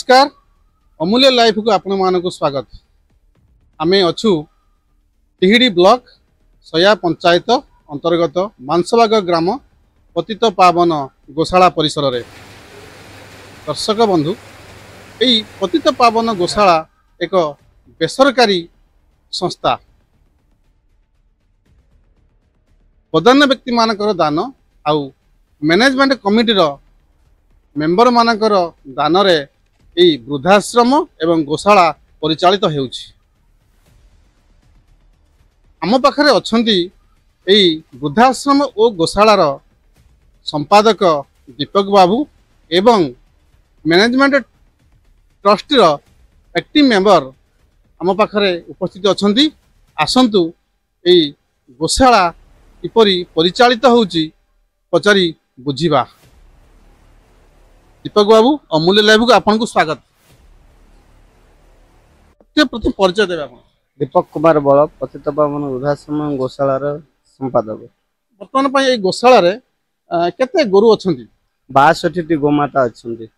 नमस्कार अमूल्य लाइफ को आपण मानक स्वागत। आमे अच्छु तिहिडी ब्लॉक सया पंचायत अंतर्गत मानसबाग ग्राम पतित पावन गोशाला परिसर रे। दर्शक बंधु यही पतित पावन गोशाला एक बेसरकारी संस्था। प्रधान व्यक्ति मानकर दान आउ मैनेजमेंट कमिटी मेंबर मानकर दान रे यही वृद्धाश्रम एवं गोशाला परिचालित होउछि। आम पाखरे अछंती यही वृद्धाश्रम और गोशालार संपादक दीपक बाबू एवं मैनेजमेंट ट्रस्टी एक्टिव मेंबर आम पाखरे उपस्थित अछंती। आसंतु यही गोशाला किपरि परिचालित होउछि पचारि बुझिबा। दीपक बाबू अमूल्य लाइव को आपन को स्वागत। प्रथम परिचय देबे आपन। दीपक कुमार बल पतित पावन वृद्धाश्रम गोशालार संपादक। वर्तमान पई ए गोशाला रे केते गोरु अछंती? 62 टी गोमाता अछंती।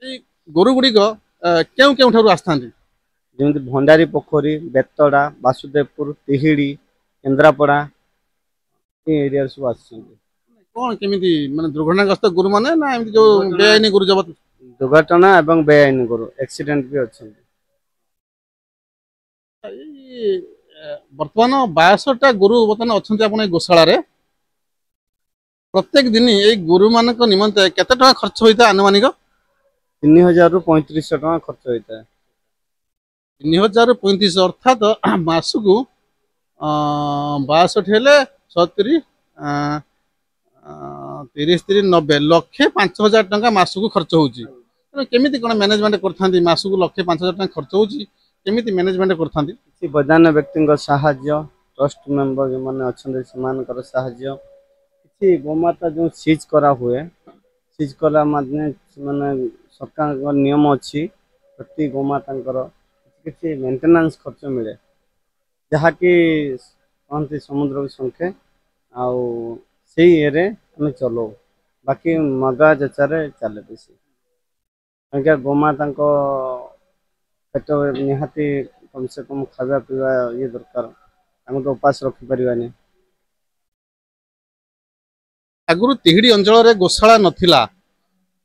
ए गोरु गुडी को केउ केउ ठारु आस्थांती? जेमति भंडारी पोखरी, बेतडा, वासुदेवपुर, तिहिडी, केंद्रापड़ा ए एरिया सब आछंती। कौन केमिति माने दुर्घटनाग्रस्त गुरु माने ना एमिति जो बेआईनी गुरु जबत? दुर्घटना एवं बेआईनी गुरु एक्सीडेंट भी अछंती। वर्तमान 62टा गुरु वर्तमान अछंती आपन ए गोशाला रे। प्रत्येक दिन ए गुरु मानक निमंते केते टका खर्च होइता अनुमानिक? 3000 रु 3500 टका खर्च होइता। 3000 रु 3500 अर्थात मासकु 62 हेले 70 30 30 90 लक्षे 5000 टका मासकु खर्च होउची। केमिति कोन मैनेजमेंट करथांती? मासकु लक्षे 5000 टका खर्च होउची केमिति मैनेजमेंट करथांती? किछि बदान व्यक्तिंग सहाय्य, ट्रस्ट मेंबर जे माने अछंती समानकर सहाय्य, किछि गोमाता जो सीज करा हुए, सीज कला माने माने सरकार को नियम अछि प्रति गोमातांकर किछि मेंटेनेंस खर्च मिले जहा कि कहंती समुद्र संख्या आउ सेही एरे हमें चलो बाकी मगा जचारे चले बेसी क्या गोमाता पेट निहाती कम से कम खावा पीवा ये दरकार हम तो उपास रखी परिवानी। आगुरु तिहिडी अंचल रे गोशाला नथिला।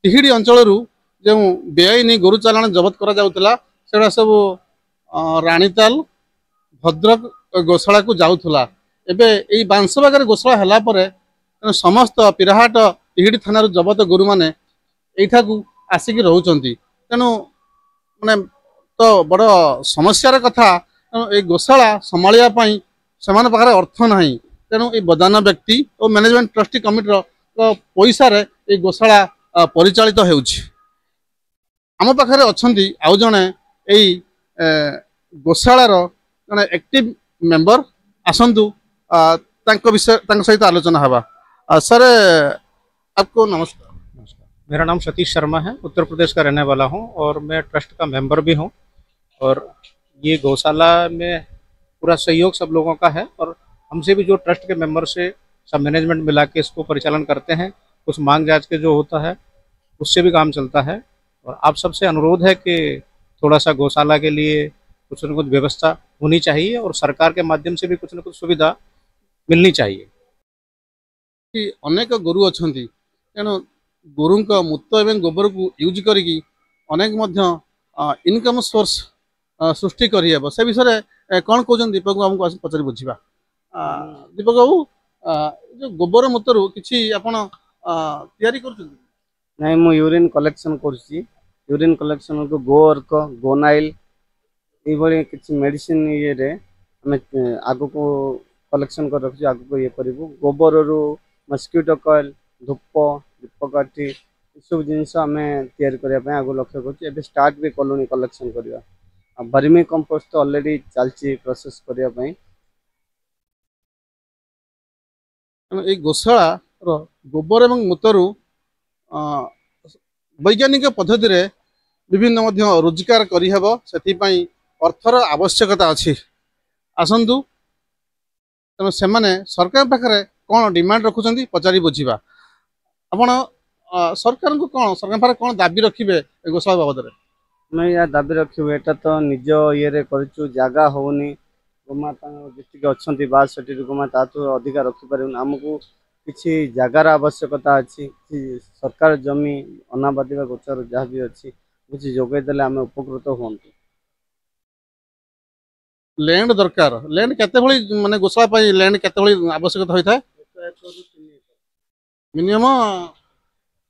तिहिडी अंचल रु जो बेआईनी गोरु चालान जबत करा जाउतला सेडा सब रानीताल भद्रक गोशाला को जाउथला। एबे एई बांसबागर गोशाला हला परे समस्त पिराहाट तिहिडी थाना जबत गुरु माने एठा को आसिक रहउचंती। तेनु माने तो बड़ समस्यार कथा। ए गोशाला संभालिया पई समान पाखरे अर्थ नाही। तेनु ए बदान व्यक्ति और मैनेजमेंट ट्रस्टी कमिटी पैसा रे ए गोशाला परिचालित हेउछि। आम पाखरे अछंती आउ जणे एई गोशालार जणे एक्टिव मेंबर आसंतु तांको विषय तांको सहित आलोचना हबा। सर आपको नमस्कार। नमस्कार, मेरा नाम सतीश शर्मा है, उत्तर प्रदेश का रहने वाला हूं और मैं ट्रस्ट का मेंबर भी हूं। और ये गौशाला में पूरा सहयोग सब लोगों का है और हमसे भी जो ट्रस्ट के मेंबर से सब मैनेजमेंट मिला के इसको परिचालन करते हैं। कुछ मांग जांच के जो होता है उससे भी काम चलता है। और आप सबसे अनुरोध है कि थोड़ा सा गौशाला के लिए कुछ न कुछ व्यवस्था होनी चाहिए और सरकार के माध्यम से भी कुछ न कुछ सुविधा मिलनी चाहिए। अनेक गुरु अछंती तेणु गुरुंक मूत्र एवं गोबर को यूज करिकी अनेक मध्य इनकम सोर्स सृष्टि करी हेबो। से विषय कौन कहउछन दीपक बाबू को पचारि बुझिबा। दीपक बाबू जो गोबर मूत्र किछि आपण तयारी करछन? नहीं मु यूरिन कलेक्शन करछि। यूरिन कलेक्शन को गोवर्क गोनाइल ए बळे किछि मेडिसिन ये रे हम आगो को कलेक्शन कर रखछि। आगो को ये करिवो गोबर रु मस्किटो कॉइल, धूप, दीपकाठी सब जिनस आम तैयारी करने आगे लक्ष्य कर स्टार्ट भी कलुनी कलेक्शन करवा। बर्मी कंपोस्ट तो ऑलरेडी चलती प्रोसेस करने। गोशाला गोबर एवं मूत्रु वैज्ञानिक पद्धति रे विभिन्न मध्य रोजगार करहब से अर्थर आवश्यकता अच्छी। आसतु तेणु से सरकार पाखे कौन डिमांड रखुंट पचारि बुझा। आपण सरकार को कौन सरकार पाखे कौन दाबी रखिए गोशाला बाबद? ଆମେ ଏହା ଦାବି ରଖିବୁ ଏଟା ତ ନିଜ ଇଏରେ କରିଛୁ ଜାଗା ହଉନି ଗୋମାତା ଯେତିକି ଅଛନ୍ତି 62ଟି ଗୋମାତା ତାଠୁ ଅଧିକା ରଖିପାରିବୁନି ଆମକୁ କିଛି ଜାଗାର ଆବଶ୍ୟକତା ଅଛି କିଛି ସରକାର ଜମି ଅନାବାଦୀ ବା ଗୋଚର ଯାହା ବି ଅଛି କିଛି ଯୋଗାଇ ଦେଲେ ଆମେ ଉପକୃତ ହୁଅନ୍ତୁ। ଲ୍ୟାଣ୍ଡ ଦରକାର ଲ୍ୟାଣ୍ଡ କେତେଭଳି ମାନେ ଗୋଶାଳା ପାଇଁ ଲ୍ୟାଣ୍ଡ କେତେଭଳି ଆବଶ୍ୟକତା ହୋଇଥାଏ ମିନିମମ୍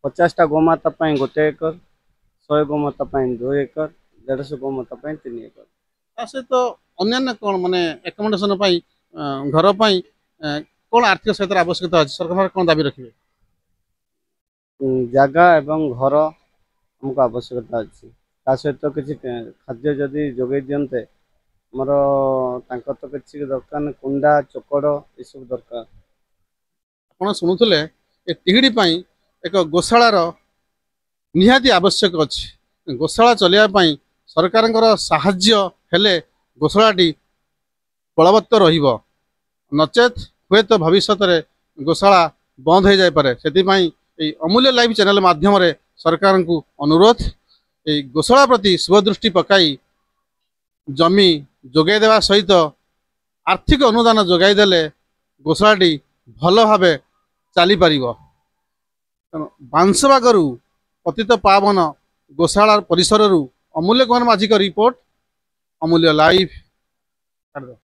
50ଟା ଗୋମାତା ପାଇଁ 1 ଏକର 100 ଗୋମାତା ପାଇଁ 2 ଏକର 150 ଗୋମାତା ପାଇଁ 3 ଏକର। ତା ସହିତ ଅନ୍ୟାନ୍ୟ କ'ଣ ମାନେ ଏକୋମୋଡେସନ ପାଇଁ ଘର ପାଇଁ କ'ଣ ଆର୍ଥିକ ସହାୟତାର ଆବଶ୍ୟକତା ଅଛି ସରକାର କ'ଣ ଦାବି ରଖିବେ? ଜାଗା ଏବଂ ଘର ଆମକୁ ଆବଶ୍ୟକତା ଅଛି ତା ସହିତ କିଛି ଖାଦ୍ୟ ଯଦି ଯୋଗାଇ ଦିଅନ୍ତେ ଆମର ତାଙ୍କର ତ କିଛି ଦରକାର ନାହିଁ କୁଣ୍ଡା ଚୋକଡ଼ ଏସବୁ ଦରକାର। ଆପଣ ଶୁଣୁଥିଲେ ଏ ତିହିଡ଼ି ପାଇଁ ଏକ ଗୋଶାଳାର ନିହାତି ଆବଶ୍ୟକ ଅଛି ଗୋଶାଳା ଚଳିବା ପାଇଁ ସରକାରଙ୍କର ସାହାଯ୍ୟ ହେଲେ ଗୋଶାଳାଟି ବଳବତ୍ତର ରହିବ ନଚେତ୍ ହୁଏତ ଭବିଷ୍ୟତରେ ଗୋଶାଳା ବନ୍ଦ ହୋଇଯାଇପାରେ ସେଥିପାଇଁ এই ଅମୂଲ୍ୟ ଲାଇଭ୍ ଚ୍ୟାନେଲ ମାଧ୍ୟମରେ ସରକାରଙ୍କୁ ଅନୁରୋଧ এই ଗୋଶାଳା ପ୍ରତି ଶୁଭଦୃଷ୍ଟି ପକାଇ ଜମି ଯୋଗାଇ ଦେବା ସହିତ ଆର୍ଥିକ ଅନୁଦାନ ଯୋଗାଇ ଦେଲେ ଗୋଶାଳାଟି ଭଲ ଭାବେ ଚାଲିପାରିବ। ତେଣୁ ବାଂଶବାଗରୁ ପତିତ ପାବନ ଗୋଶାଳା ପରିସରରୁ ଅମୂଲ୍ୟ କୁମାର ମାଝୀଙ୍କ ରିପୋର୍ଟ ଅମୂଲ୍ୟ ଲାଇଭ୍।